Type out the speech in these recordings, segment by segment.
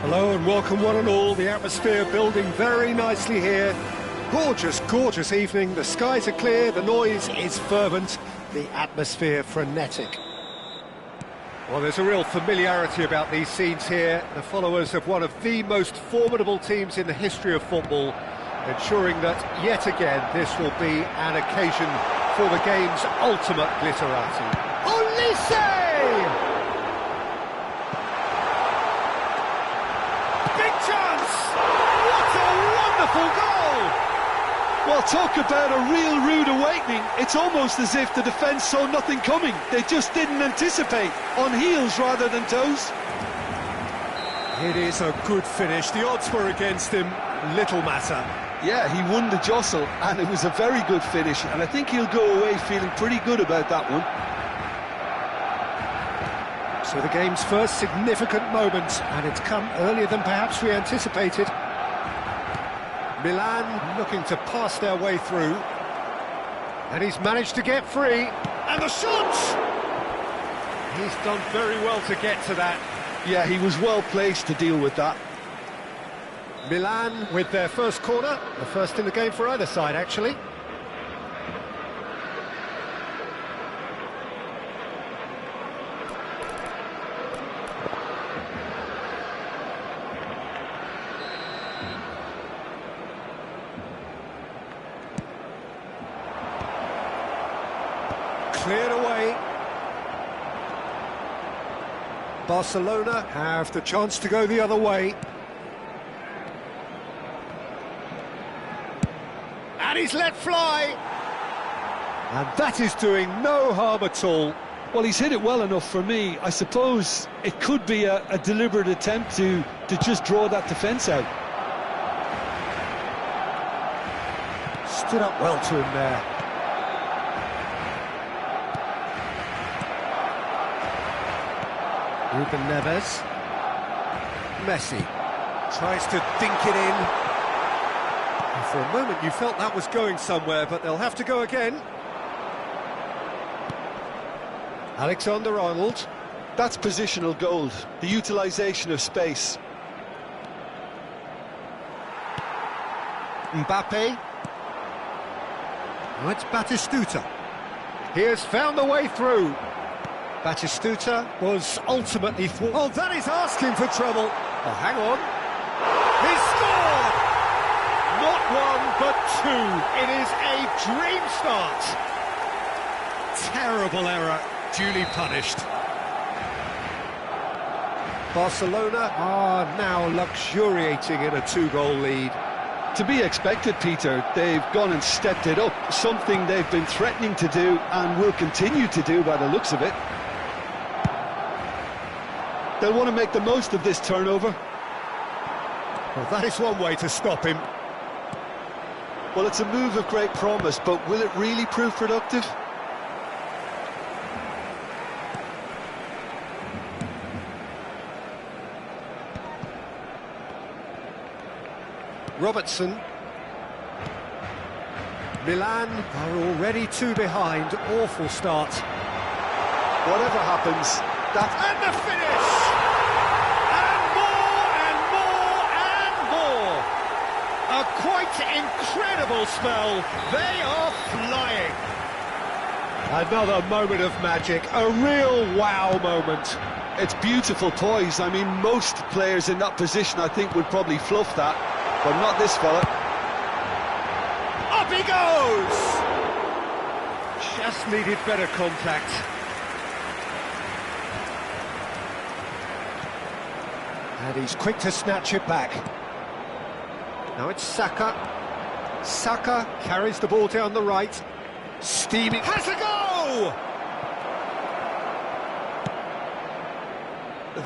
Hello and welcome one and all. The atmosphere building very nicely here. Gorgeous, gorgeous evening. The skies are clear, the noise is fervent, the atmosphere frenetic. Well, there's a real familiarity about these scenes here. The followers of one of the most formidable teams in the history of football, ensuring that yet again this will be an occasion for the game's ultimate glitterati. Olise! Big chance! What a wonderful goal! Well, talk about a real rude awakening. It's almost as if the defence saw nothing coming. They just didn't anticipate, on heels rather than toes. It is a good finish. The odds were against him, little matter. Yeah, he won the jostle, and it was a very good finish, and I think he'll go away feeling pretty good about that one. So the game's first significant moment, and it's come earlier than perhaps we anticipated. Milan looking to pass their way through, and he's managed to get free, and the shot! He's done very well to get to that. Yeah, he was well placed to deal with that. Milan with their first corner, the first in the game for either side, actually. Cleared away. Barcelona have the chance to go the other way. And he's let fly. And that is doing no harm at all. Well, he's hit it well enough for me. I suppose it could be a deliberate attempt to just draw that defence out. Stood up well to him there. Ruben Neves. Messi tries to dink it in. And for a moment you felt that was going somewhere, but they'll have to go again. Alexander-Arnold. That's positional gold, the utilisation of space. Mbappe. Now it's Batistuta. He has found a way through. Batistuta was ultimately thwarted. Oh, that is asking for trouble. Oh, hang on. He scored! Not one, but two. It is a dream start. Terrible error, duly punished. Barcelona are now luxuriating in a two-goal lead. To be expected, Peter. They've gone and stepped it up, something they've been threatening to do and will continue to do by the looks of it. They'll want to make the most of this turnover. Well, that is one way to stop him. Well, it's a move of great promise, but will it really prove productive? Robertson. Milan are already two behind. Awful start. Whatever happens, that... And the finish! And more! A quite incredible spell. They are flying. Another moment of magic. A real wow moment. It's beautiful poise. I mean, most players in that position, I think, would probably fluff that. But not this fella. Up he goes! Just needed better contact. And he's quick to snatch it back. Now it's Saka. Saka carries the ball down the right. Steaming. Has a go!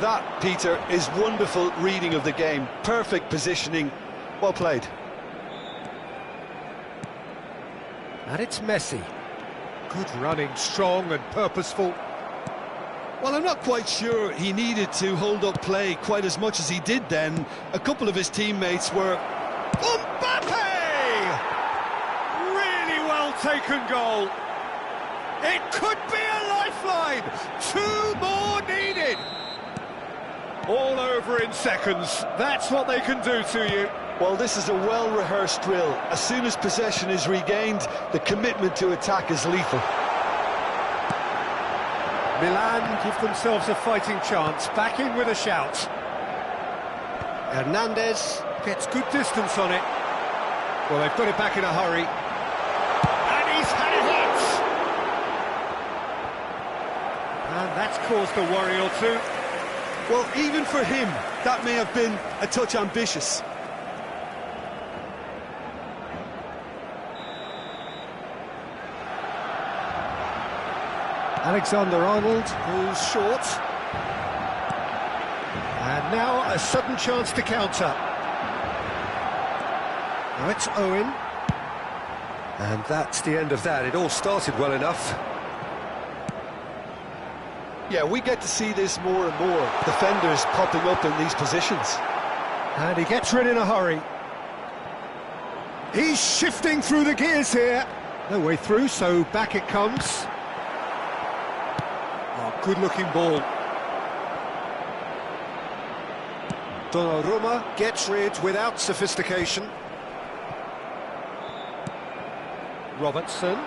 That, Peter, is wonderful reading of the game. Perfect positioning. Well played. And it's Messi. Good running, strong and purposeful. Well, I'm not quite sure he needed to hold up play quite as much as he did then. A couple of his teammates were... Mbappe! Really well taken goal. It could be a lifeline. Two more needed. All over in seconds. That's what they can do to you. Well, this is a well-rehearsed drill. As soon as possession is regained, the commitment to attack is lethal. Milan give themselves a fighting chance, back in with a shout. Hernandez gets good distance on it. Well, they've got it back in a hurry. And he's had a hit! And that's caused a worry or two. Well, even for him, that may have been a touch ambitious. Alexander-Arnold goes short. And now a sudden chance to counter. Now it's Owen. And that's the end of that. It all started well enough. Yeah, we get to see this more and more. Defenders popping up in these positions. And he gets rid in a hurry. He's shifting through the gears here. No way through, so back it comes. Oh, good-looking ball. Donnarumma gets rid without sophistication. Robertson.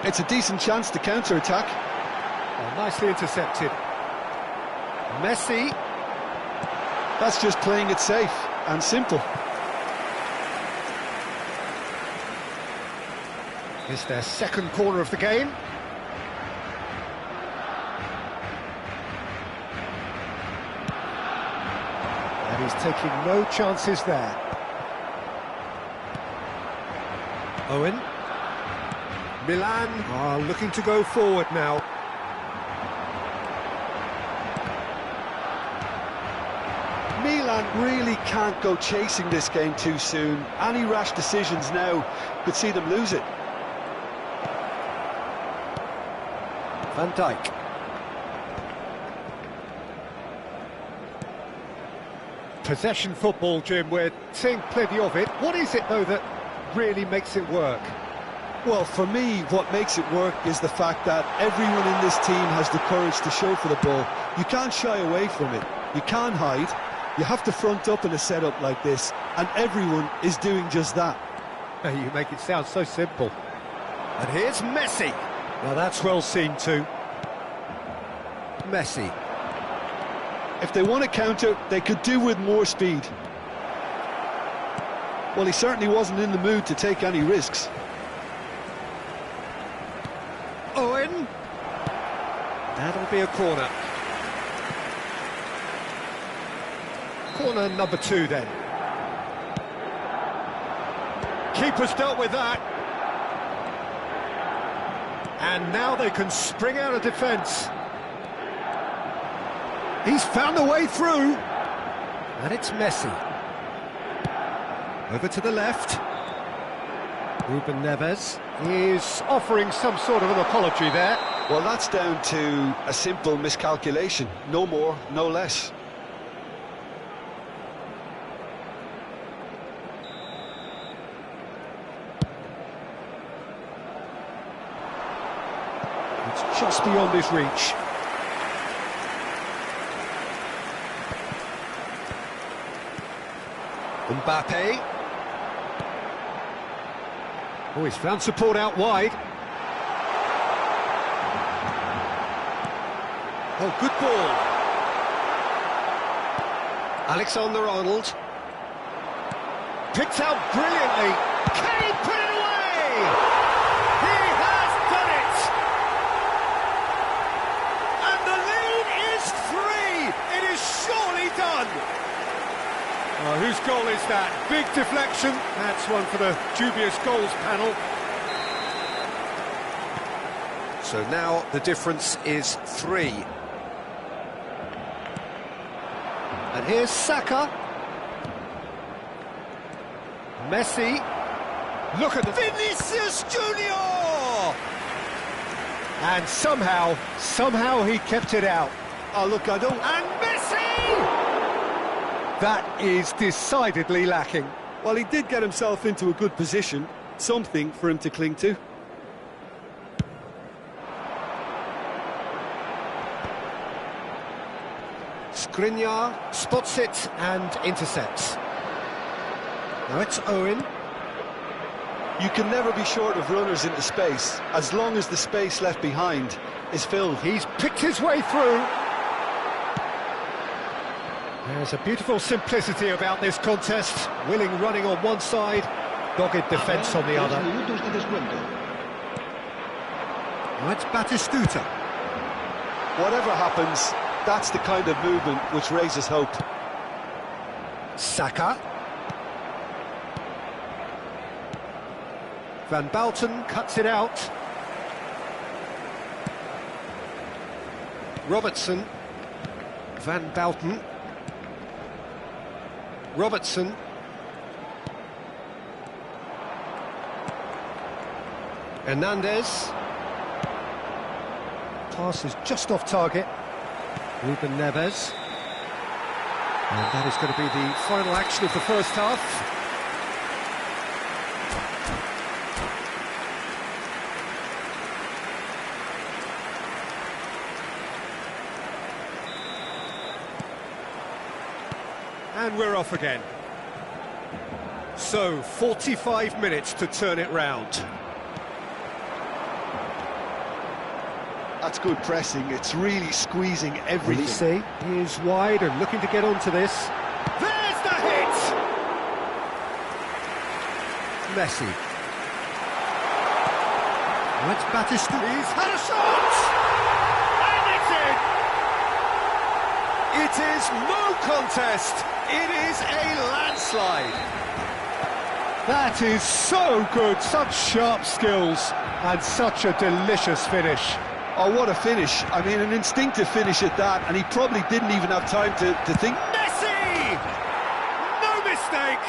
It's a decent chance to counter-attack. Oh, nicely intercepted. Messi. That's just playing it safe and simple. It's their second corner of the game. And he's taking no chances there. Owen. Milan are looking to go forward now. Milan really can't go chasing this game too soon. Any rash decisions now could see them lose it. Van Dijk. Possession football, Jim, we're seeing plenty of it. What is it, though, that really makes it work? Well, for me, what makes it work is the fact that everyone in this team has the courage to show for the ball. You can't shy away from it. You can't hide. You have to front up in a setup like this, and everyone is doing just that. You make it sound so simple. And here's Messi. Well, that's well seen too. Messi. If they want to counter, they could do with more speed. Well, he certainly wasn't in the mood to take any risks. Owen. That'll be a corner. Corner number 2 then. Keeper's dealt with that. And now they can spring out of defence. He's found a way through. And it's Messi. Over to the left. Ruben Neves is offering some sort of an apology there. Well, that's down to a simple miscalculation. No more, no less. It's just beyond his reach. Mbappe. Oh, he's found support out wide. Oh, good ball. Alexander-Arnold. Picked out brilliantly. Can he put it away? He has done it! And the lead is 3! It is surely done! Oh, whose goal is that? Big deflection. That's one for the dubious goals panel. So now the difference is 3. And here's Saka. Messi. Look at the Vinicius Junior! And somehow he kept it out. Oh, look, I don't... And Messi! That is decidedly lacking. Well, he did get himself into a good position. Something for him to cling to. Grignard spots it and intercepts. Now it's Owen. You can never be short of runners into space, as long as the space left behind is filled. He's picked his way through. There's a beautiful simplicity about this contest. Willing running on one side, dogged defence on the other. Now it's Batistuta. Whatever happens, that's the kind of movement which raises hope. Saka. Van Bouten cuts it out. Robertson. Van Bouten. Robertson. Hernandez. Pass is just off target. Ruben Neves. And that is going to be the final action of the first half. And we're off again. So, 45 minutes to turn it round. That's good pressing. It's really squeezing everything. Olise is wide and looking to get onto this. There's the hit! Messi. That's Batistuta. He's had a shot! And it's in! It is no contest. It is a landslide. That is so good. Such sharp skills and such a delicious finish. Oh, what a finish. I mean, an instinctive finish at that, and he probably didn't even have time to think. Messi! No mistake!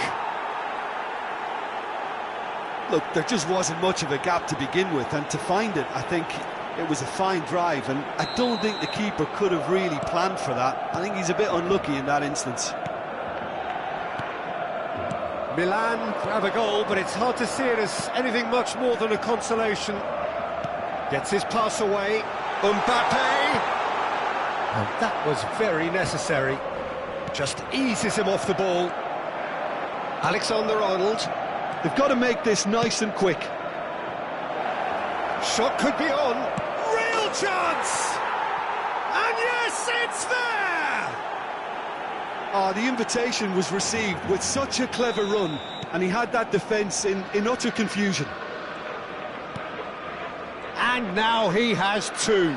Look, there just wasn't much of a gap to begin with, and to find it, I think it was a fine drive, and I don't think the keeper could have really planned for that. I think he's a bit unlucky in that instance. Milan grab a goal, but it's hard to see it as anything much more than a consolation. Gets his pass away. Mbappe! And that was very necessary. Just eases him off the ball. Alexander-Arnold. They've got to make this nice and quick. Shot could be on. Real chance! And yes, it's there! Oh, the invitation was received with such a clever run, and he had that defence in utter confusion. And now he has two.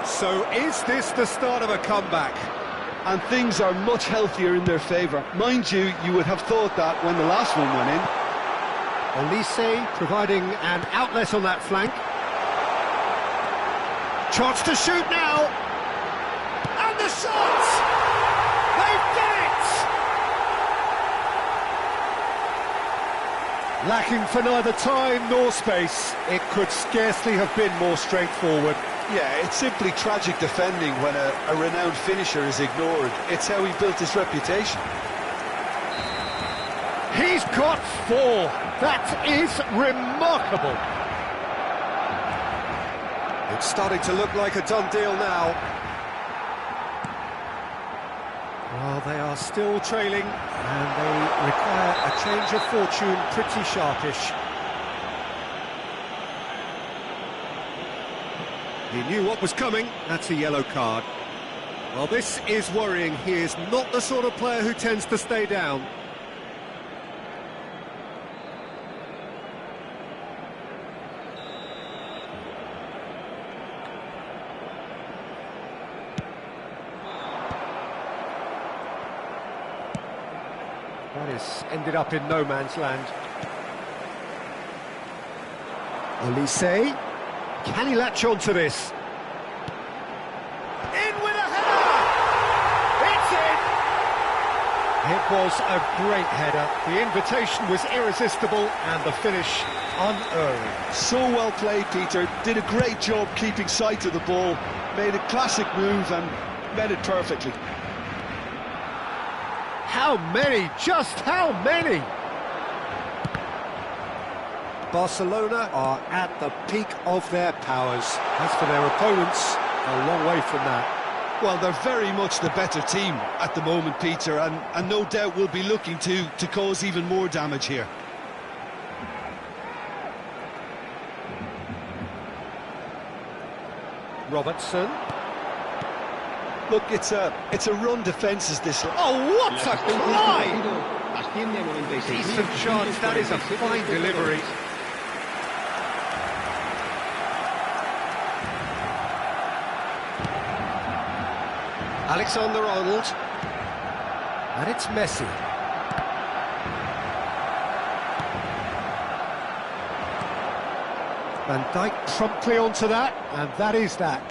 So is this the start of a comeback? And things are much healthier in their favour. Mind you, you would have thought that when the last one went in. Olise providing an outlet on that flank. Chance to shoot now. And the shot! They've done it! Lacking for neither time nor space, it could scarcely have been more straightforward. Yeah, it's simply tragic defending when a renowned finisher is ignored. It's how he built his reputation. He's got four. That is remarkable. It's starting to look like a done deal now. Well, they are still trailing, and they require a change of fortune pretty sharpish. He knew what was coming. That's a yellow card. Well, this is worrying. He is not the sort of player who tends to stay down. That has ended up in no man's land. Olise. Can he latch on to this? In with a header! It's in! It was a great header. The invitation was irresistible and the finish unerring. So well played, Peter. Did a great job keeping sight of the ball. Made a classic move and met it perfectly. How many? Just how many? Barcelona are at the peak of their powers. As for their opponents, a long way from that. Well, they're very much the better team at the moment, Peter, and no doubt will be looking to cause even more damage here. Robertson. Look, it's a run defence is this. Oh, what a climb! Decent chance, that is a fine delivery. Alexander-Arnold. And it's Messi. Van Dijk promptly onto that, and that is that.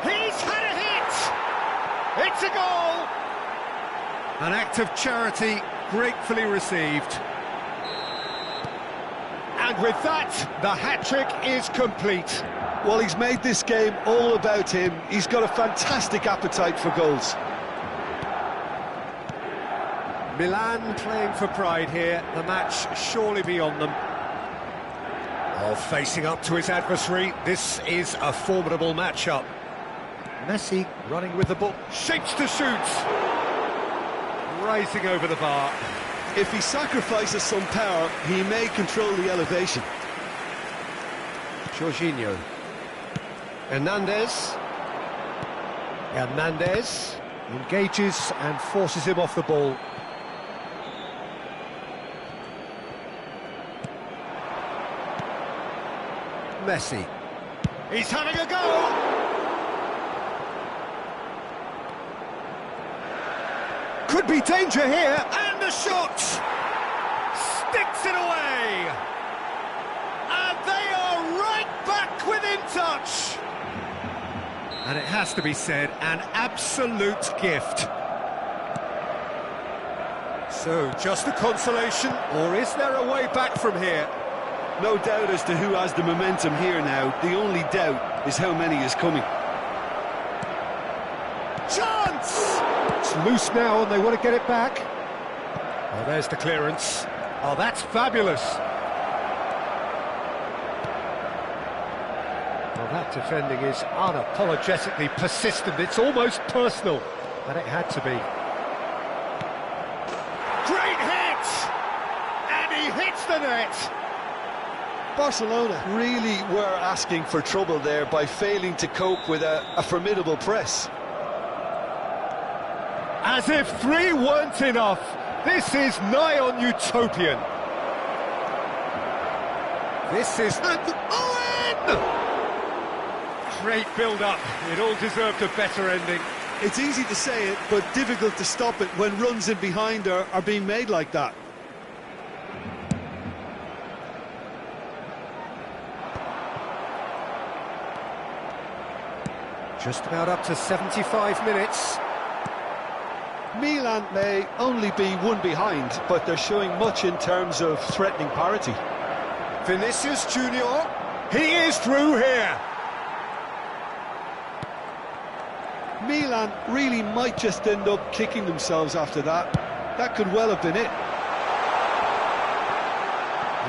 He's had a hit! It's a goal! An act of charity gratefully received. And with that, the hat-trick is complete. Well, he's made this game all about him. He's got a fantastic appetite for goals. Milan playing for pride here, the match surely beyond them. Oh, facing up to his adversary, this is a formidable matchup. Messi running with the ball, shapes to shoot. Rising over the bar. If he sacrifices some power, he may control the elevation. Jorginho. Hernandez engages and forces him off the ball. Messi. He's having a go! Could be danger here, and the shot! Sticks it away! And they are right back within touch! And it has to be said, an absolute gift. So, just a consolation, or is there a way back from here? No doubt as to who has the momentum here now. The only doubt is how many is coming. Chance! It's loose now and they want to get it back. Oh, there's the clearance. Oh, that's fabulous. Well, that defending is unapologetically persistent. It's almost personal, and it had to be. Great hit! And he hits the net! Barcelona really were asking for trouble there by failing to cope with a formidable press. As if 3 weren't enough, this is nigh on utopian. This is... And Owen! Great build-up, it all deserved a better ending. It's easy to say it, but difficult to stop it when runs in behind are being made like that. Just about up to 75 minutes. Milan may only be one behind, but they're showing much in terms of threatening parity. Vinicius Junior, he is through here. Milan really might just end up kicking themselves after that. That could well have been it.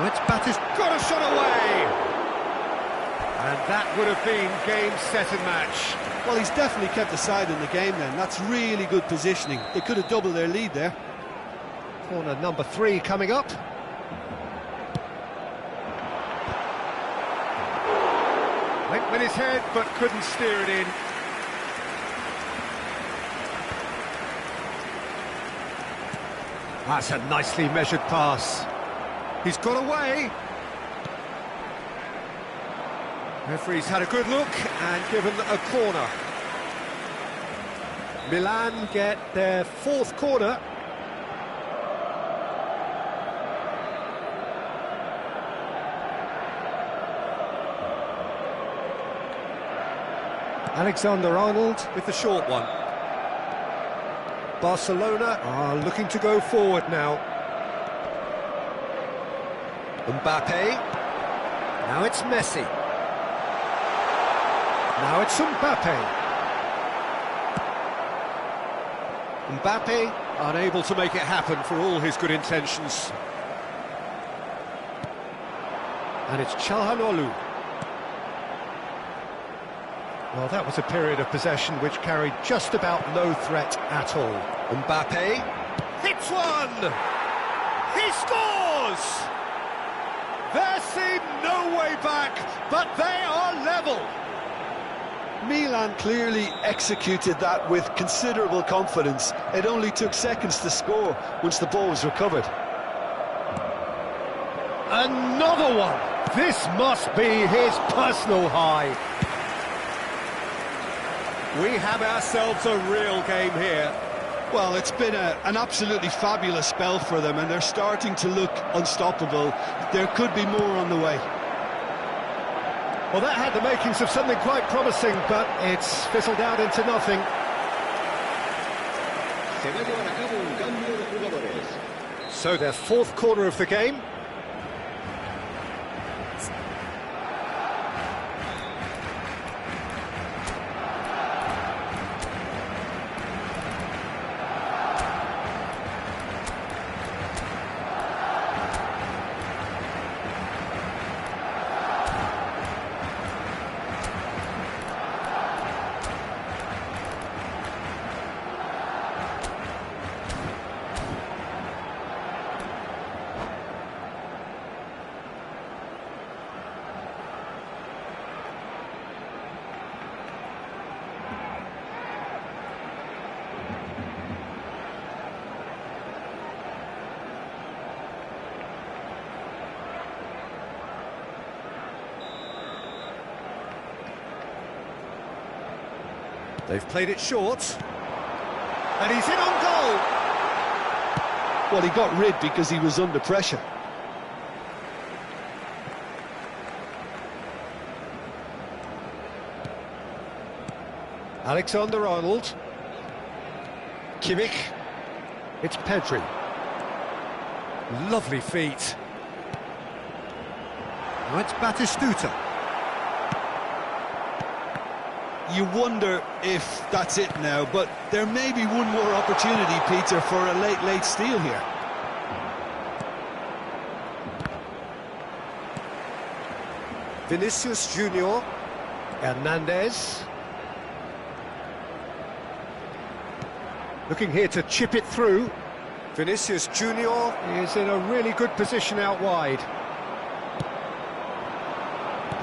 Let's Battis got a shot away. And that would have been game, set and match. Well, he's definitely kept the side in the game then. That's really good positioning. They could have doubled their lead there. Corner number 3 coming up. Went with his head, but couldn't steer it in. That's a nicely measured pass. He's got away. Referee's had a good look and given a corner. Milan get their 4th corner. Alexander-Arnold with the short one. Barcelona are looking to go forward now. Mbappe. Now it's Messi. Now it's Mbappe. Mbappe unable to make it happen for all his good intentions. And it's Çalhanoğlu. Well, that was a period of possession which carried just about no threat at all. Mbappe Hits one! He scores! There seemed no way back, but they are level. Milan clearly executed that with considerable confidence. It only took seconds to score once the ball was recovered. Another one! This must be his personal high. We have ourselves a real game here. Well, it's been an absolutely fabulous spell for them, and they're starting to look unstoppable. There could be more on the way. Well, that had the makings of something quite promising, but it's fizzled out into nothing. So their fourth corner of the game. They've played it short. And he's in on goal! Well, he got rid because he was under pressure. Alexander-Arnold. Kimmich. It's Pedri. Lovely feet. Now it's Batistuta. You wonder if that's it now, but there may be one more opportunity, Peter, for a late steal here. Vinicius Junior. Hernandez. Looking here to chip it through. Vinicius Junior is in a really good position out wide.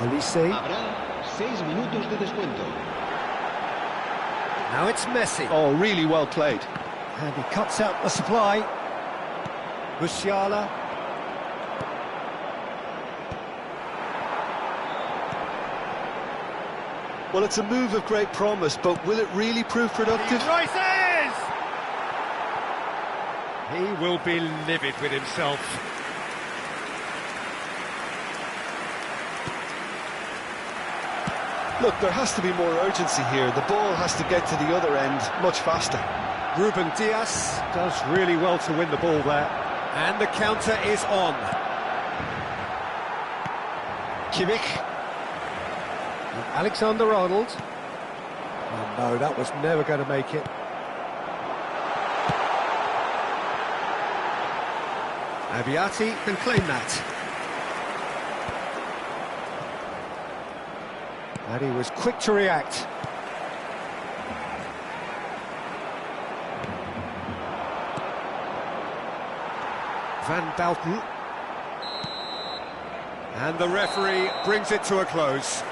Elise. Habrá 6 minutos de descuento. Now it's Messi. Oh, really well played. And he cuts out the supply. Musiala. Well, it's a move of great promise, but will it really prove productive? He rises! He will be livid with himself. Look, there has to be more urgency here. The ball has to get to the other end much faster. Ruben Dias does really well to win the ball there. And the counter is on. Kimmich. And Alexander-Arnold. Oh no, that was never going to make it. Abiati can claim that. And he was quick to react. Van Bauten. And the referee brings it to a close.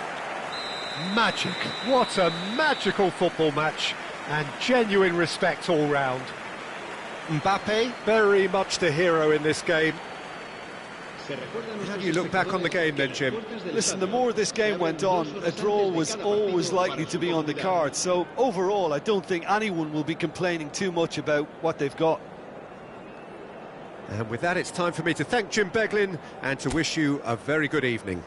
Magic. What a magical football match. And genuine respect all round. Mbappe, very much the hero in this game. How do you look back on the game then, Jim? Listen, the more this game went on, a draw was always likely to be on the card. So overall, I don't think anyone will be complaining too much about what they've got. And with that, it's time for me to thank Jim Beglin and to wish you a very good evening.